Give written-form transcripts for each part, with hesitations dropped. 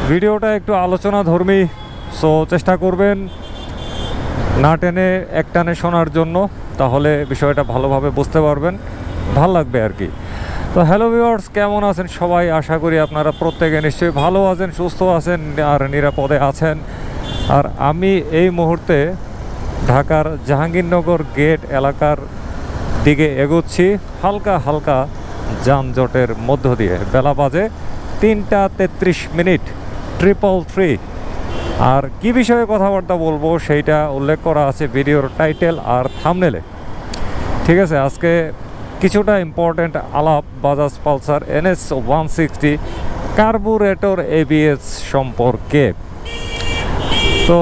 ভিডিওটা একটু আলোচনাধর্মী, সো চেষ্টা করবেন না টেনে এক টানে শোনার জন্য, তাহলে বিষয়টা ভালোভাবে বুঝতে পারবেন, ভাল লাগবে আর কি। তো হ্যালো ভিউয়ার্স, কেমন আছেন সবাই? আশা করি আপনারা প্রত্যেকে নিশ্চয়ই ভালো আছেন, সুস্থ আছেন আর নিরাপদে আছেন। আর আমি এই মুহূর্তে ঢাকার জাহাঙ্গীরনগর গেট এলাকার দিকে এগোচ্ছি হালকা হালকা যানজটের মধ্য দিয়ে। বেলা বাজে 3:33, 333। আর কি বিষয়ে কথাবার্তা বলবো সেইটা উল্লেখ করা আছে ভিডিওর টাইটেল আর থাম্বনেলে, ঠিক আছে? আজকে কিছুটা ইম্পর্ট্যান্ট আলাপ Bajaj Pulsar NS160 carburettor ABS সম্পর্কে। তো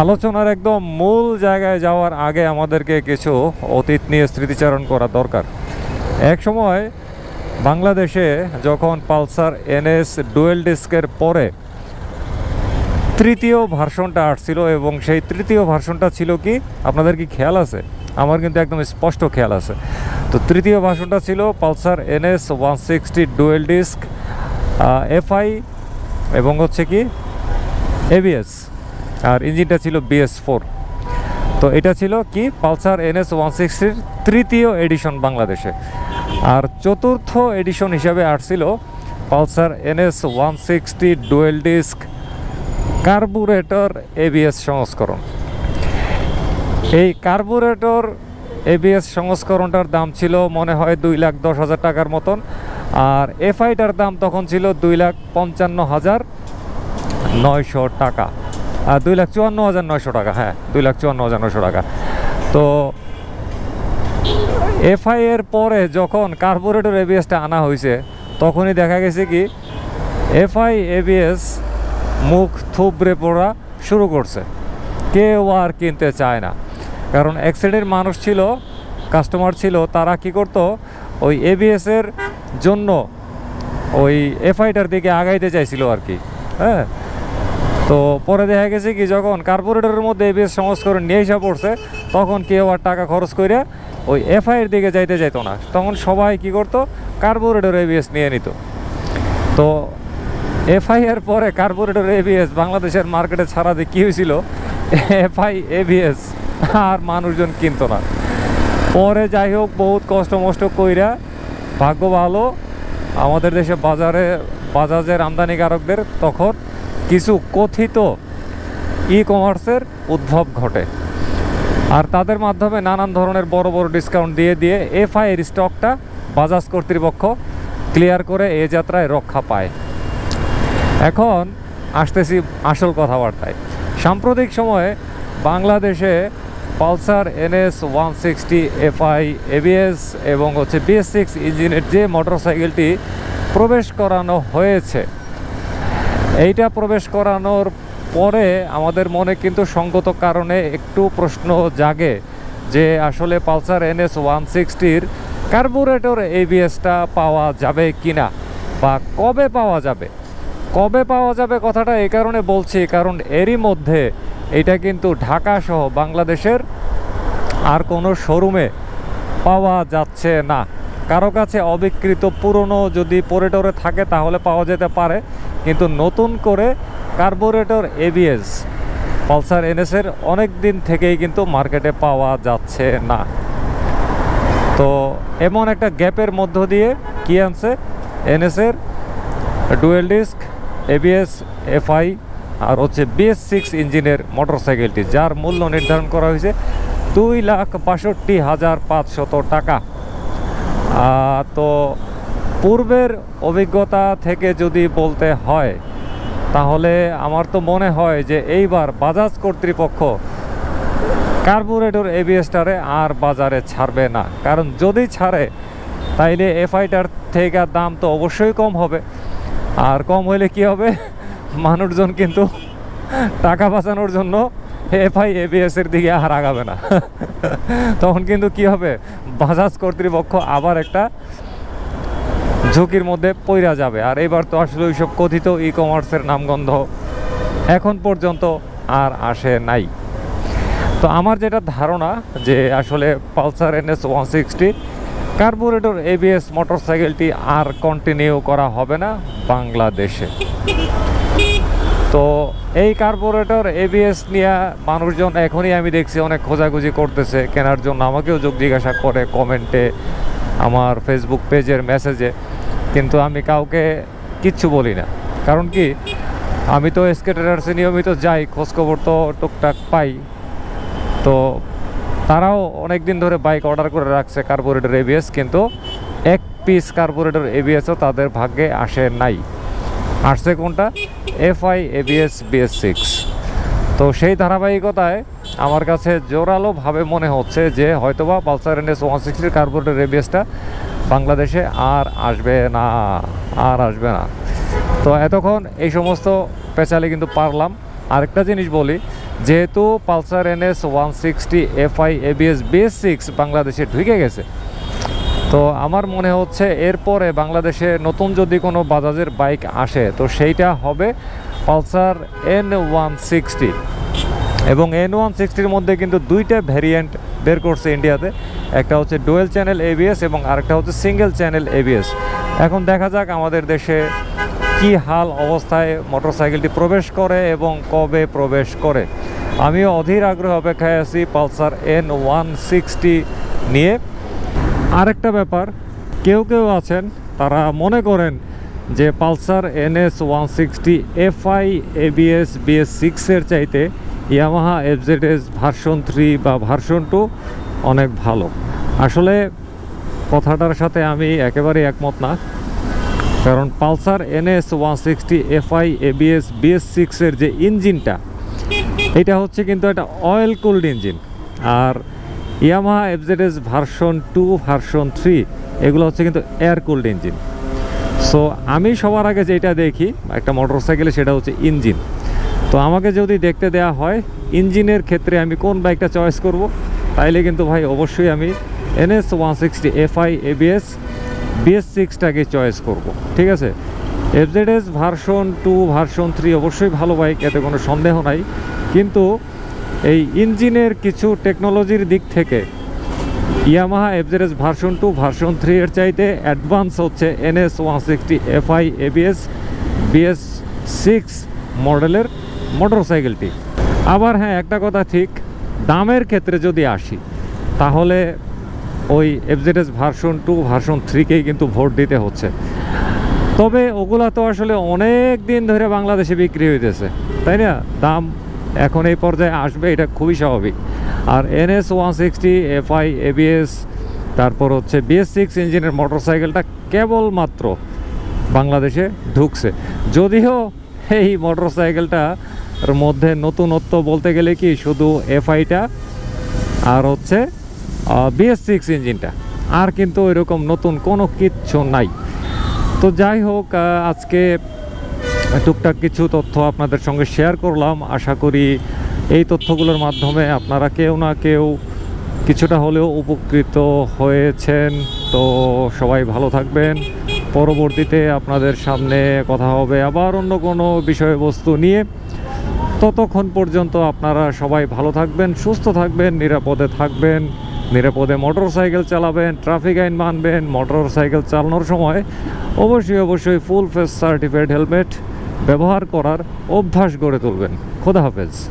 আলোচনার একদম মূল জায়গায় যাওয়ার আগে আমাদেরকে কিছু অতীত নিয়ে স্মৃতিচারণ করা দরকার। এক সময় বাংলাদেশে যখন পালসার NS ডুয়েল ডিস্কের পরে তৃতীয় ভার্সনটা আসছিল, এবং সেই তৃতীয় ভার্সনটা ছিল কি, আপনাদের কি খেয়াল আছে? আমার কিন্তু একদম স্পষ্ট খেয়াল আছে। তো তৃতীয় ভার্সনটা ছিল Pulsar NS160 dual disk FI এবং হচ্ছে কি ABS, আর ইঞ্জিনটা ছিল BS4। তো এটা ছিল কি পালসার NS160 তৃতীয় এডিশন বাংলাদেশে। আর চতুর্থ এডিশন হিসাবে আসছিল Pulsar NS160 dual disk carburettor ABS সংস্করণ। এই কার্বুরেটর ABS সংস্করণটার দাম ছিল মনে হয় 2,10,000 টাকার মতন, আর FIটার দাম তখন ছিল 2,55,900 টাকা, 2,54,900 টাকা, হ্যাঁ 2,54,900 টাকা। তো FI এর পরে যখন কার্বুরেটর ABSটা আনা হয়েছে, তখনই দেখা গেছে কি FI ABS মুখ থুবড়ে পড়া শুরু করছে, কেউ আর কিনতে চায় না। কারণ এক শ্রেণীর মানুষ ছিল, কাস্টমার ছিল, তারা কি করতো ওই ABS-এর জন্য ওই FIটার দিকে আগাইতে চাইছিল আর কি, হ্যাঁ। তো পরে দেখা গেছে কি যখন কার্বুরেটরের মধ্যে ABS সংস্করণ নিয়ে এসে পড়ছে, তখন কেউ আর টাকা খরচ করে ওই FI-এর দিকে যাইতে চাইতো না। তখন সবাই কি করতো, কার্বুরেটর ABS নিয়ে নিত। তো FI এর পরে কার্বুরেটর ABS বাংলাদেশের মার্কেটে ছাড়া দিয়ে কী হয়েছিল, FI ABS আর মানুষজন কিনতো না। পরে যাই হোক বহুত কষ্ট মষ্ট কইরা, ভাগ্য ভালো আমাদের দেশে বাজাজের আমদানিকারকদের তখন কিছু কথিত ই-কমার্সের উদ্ভব ঘটে, আর তাদের মাধ্যমে নানান ধরনের বড় বড় ডিসকাউন্ট দিয়ে দিয়ে FI এর স্টকটা বাজাজ কর্তৃপক্ষ ক্লিয়ার করে এ যাত্রায় রক্ষা পায়। এখন আসতেছি আসল কথাবার্তায়। সাম্প্রতিক সময়ে বাংলাদেশে পালসার NS160 FI ABS এবং হচ্ছে BS6 ইঞ্জিনের যে মোটরসাইকেলটি প্রবেশ করানো হয়েছে, এইটা প্রবেশ করানোর পরে আমাদের মনে কিন্তু সঙ্গত কারণে একটু প্রশ্ন জাগে যে আসলে পালসার NS160-র কার্বুরেটর ABSটা পাওয়া যাবে কিনা, বা কবে পাওয়া যাবে। কথাটা এই কারণে বলছি, কারণ এরই মধ্যে এটা কিন্তু ঢাকা সহ বাংলাদেশের আর কোনো শোরুমে পাওয়া যাচ্ছে না। কারো কাছে অবিকৃত পুরনো যদি পোরেটরে থাকে তাহলে পাওয়া যেতে পারে, কিন্তু নতুন করে কার্বুরেটর ABS পালসার NS-এর অনেক দিন থেকেই কিন্তু মার্কেটে পাওয়া যাচ্ছে না। তো এমন একটা গ্যাপের মধ্য দিয়ে কি আনছে NS-এর ডুয়েল ডিস্ক ABS FI আর হচ্ছে BS6 ইঞ্জিনের মোটরসাইকেলটি, যার মূল্য নির্ধারণ করা হয়েছে 2,62,500 টাকা। তো পূর্বের অভিজ্ঞতা থেকে যদি বলতে হয়, তাহলে আমার তো মনে হয় যে এইবার বাজাজ কর্তৃপক্ষ কার্বুরেটর ABSটারে আর বাজারে ছাড়বে না। কারণ যদি ছাড়ে তাইলে FIটার থেকে দাম তো অবশ্যই কম হবে, আর কম হলে কি হবে, মানুষজন কিন্তু টাকা বাঁচানোর জন্য FI ABS-এর দিকে আর আগাবে না। তখন কিন্তু কি হবে, বাজাজ কর্তৃপক্ষ আবার একটা ঝুঁকির মধ্যে পইরা যাবে। আর এবার তো আসলে ওইসব কথিত ই-কমার্সের নামগন্ধ এখন পর্যন্ত আর আসে নাই। তো আমার যেটা ধারণা যে আসলে পালসার NS160 কার্বোরেটর এবিএস মোটরসাইকেলটি আর কন্টিনিউ করা হবে না বাংলাদেশে। তো এই কার্বোরেটর এবিএস নিয়ে মানুষজন এখনই আমি দেখছি অনেক খোঁজাখুঁজি করতেছে কেনার জন্য, আমাকেও জিজ্ঞাসা করে কমেন্টে, আমার ফেসবুক পেজের মেসেজে, কিন্তু আমি কাউকে কিচ্ছু বলি না। কারণ কি, আমি তো এসকে ট্রেডার্সে নিয়মিত যাই, খোঁজখবর তো টুকটাক পাই। তো তারাও অনেক দিন ধরে বাইক অর্ডার করে রাখছে কার্বোরেটর এবিএস, কিন্তু এক পিস কার্বোরেটর এবিএসও তাদের ভাগ্যে আসে নাই। আসছে কোনটা? FI ABS BS6। তো সেই ধারাবাহিকতায় আমার কাছে জোরালোভাবে মনে হচ্ছে যে হয়তোবা পালসার NS160 কার্বোরেটর এবিএসটা বাংলাদেশে আর আসবে না, আর আসবে না। তো এতক্ষণ এই সমস্ত পেঁচালে কিন্তু পারলাম। আরেকটা জিনিস বলি, যেহেতু Pulsar NS160 FI ABS BS6 বাংলাদেশে ঢুকে গেছে, তো আমার মনে হচ্ছে এরপরে বাংলাদেশে নতুন যদি কোনো বাজাজের বাইক আসে তো সেইটা হবে পালসার N160। এবং N160-র মধ্যে কিন্তু দুইটা ভ্যারিয়েন্ট বের করছে ইন্ডিয়াতে, একটা হচ্ছে ডুয়েল চ্যানেল এবিএস এবং আরেকটা হচ্ছে সিঙ্গেল চ্যানেল এবিএস। এখন দেখা যাক আমাদের দেশে কি হাল অবস্থায় মোটরসাইকেলটি প্রবেশ করে এবং কবে প্রবেশ করে। আমিও অধীর আগ্রহ অপেক্ষায় আছি পালসার N160 নিয়ে। আরেকটা ব্যাপার, কেউ কেউ আছেন তারা মনে করেন যে পালসার NS160 এফআই এবিএস BS6-এর চাইতে ইয়ামাহা FZS ভার্সন 3 বা ভার্সন 2 অনেক ভালো। আসলে কথাটার সাথে আমি একেবারেই একমত না, কারণ পালসার NS160 এফআই এবিএস BS6-এর যে ইঞ্জিনটা, এটা হচ্ছে কিন্তু একটা অয়েল কুলড ইঞ্জিন। আর ইয়ামাহা FZS ভার্সন 2 ভার্সন 3 এগুলো হচ্ছে কিন্তু এয়ার কুলড ইঞ্জিন। সো আমি সবার আগে যেটা দেখি একটা মোটরসাইকেলে সেটা হচ্ছে ইঞ্জিন। তো আমাকে যদি দেখতে দেওয়া হয় ইঞ্জিনের ক্ষেত্রে আমি কোন বাইকটা চয়েস করব, তাইলে কিন্তু ভাই অবশ্যই আমি NS160 এফআই এবিএস BS6টাকে চয়েস করব। ঠিক আছে, FZS ভার্সন 2 ভার্সন 3 অবশ্যই ভালো বাইক, এতে কোনো সন্দেহ নাই, কিন্তু এই ইঞ্জিনের কিছু টেকনোলজির দিক থেকে ইয়ামাহা FZS ভার্সন 2 ভার্সন 3 এর চাইতে অ্যাডভান্স হচ্ছে NS160 এফআই এবিএস BS6 মডেলের মোটরসাইকেলটি। আবার হ্যাঁ, একটা কথা ঠিক, দামের ক্ষেত্রে যদি আসি তাহলে ওই FZS ভার্সন 2 ভার্সন 3কেই কিন্তু ভোট দিতে হচ্ছে। তবে ওগুলা তো আসলে অনেক দিন ধরে বাংলাদেশে বিক্রি হইতেছে, তাই না? দাম এখন এই পর্যায়ে আসবে, এটা খুবই স্বাভাবিক। আর NS160 এফআই এবিএস তারপর হচ্ছে BS6 ইঞ্জিনের মোটরসাইকেলটা কেবলমাত্র বাংলাদেশে ঢুকছে। যদিও এই মোটরসাইকেলটার মধ্যে নতুনত্ব বলতে গেলে কি শুধু এফআইটা আর হচ্ছে BS6 ইঞ্জিনটা, আর কিন্তু ওইরকম নতুন কোনো কিচ্ছু নাই। তো যাই হোক, আজকে টুকটাক কিছু তথ্য আপনাদের সঙ্গে শেয়ার করলাম। আশা করি এই তথ্যগুলোর মাধ্যমে আপনারা কেউ না কেউ কিছুটা হলেও উপকৃত হয়েছেন। তো সবাই ভালো থাকবেন। পরবর্তীতে আপনাদের সামনে কথা হবে আবার অন্য কোনো বিষয়বস্তু নিয়ে। ততক্ষণ পর্যন্ত আপনারা সবাই ভালো থাকবেন, সুস্থ থাকবেন, নিরাপদে থাকবেন, নিরাপদে মোটরসাইকেল চালাবেন, ট্রাফিক আইন মানবেন। মোটরসাইকেল চালানোর সময় অবশ্যই ফুল ফেস সার্টিফাইড হেলমেট ব্যবহার করার অভ্যাস গড়ে তুলবেন। খোদা হাফেজ।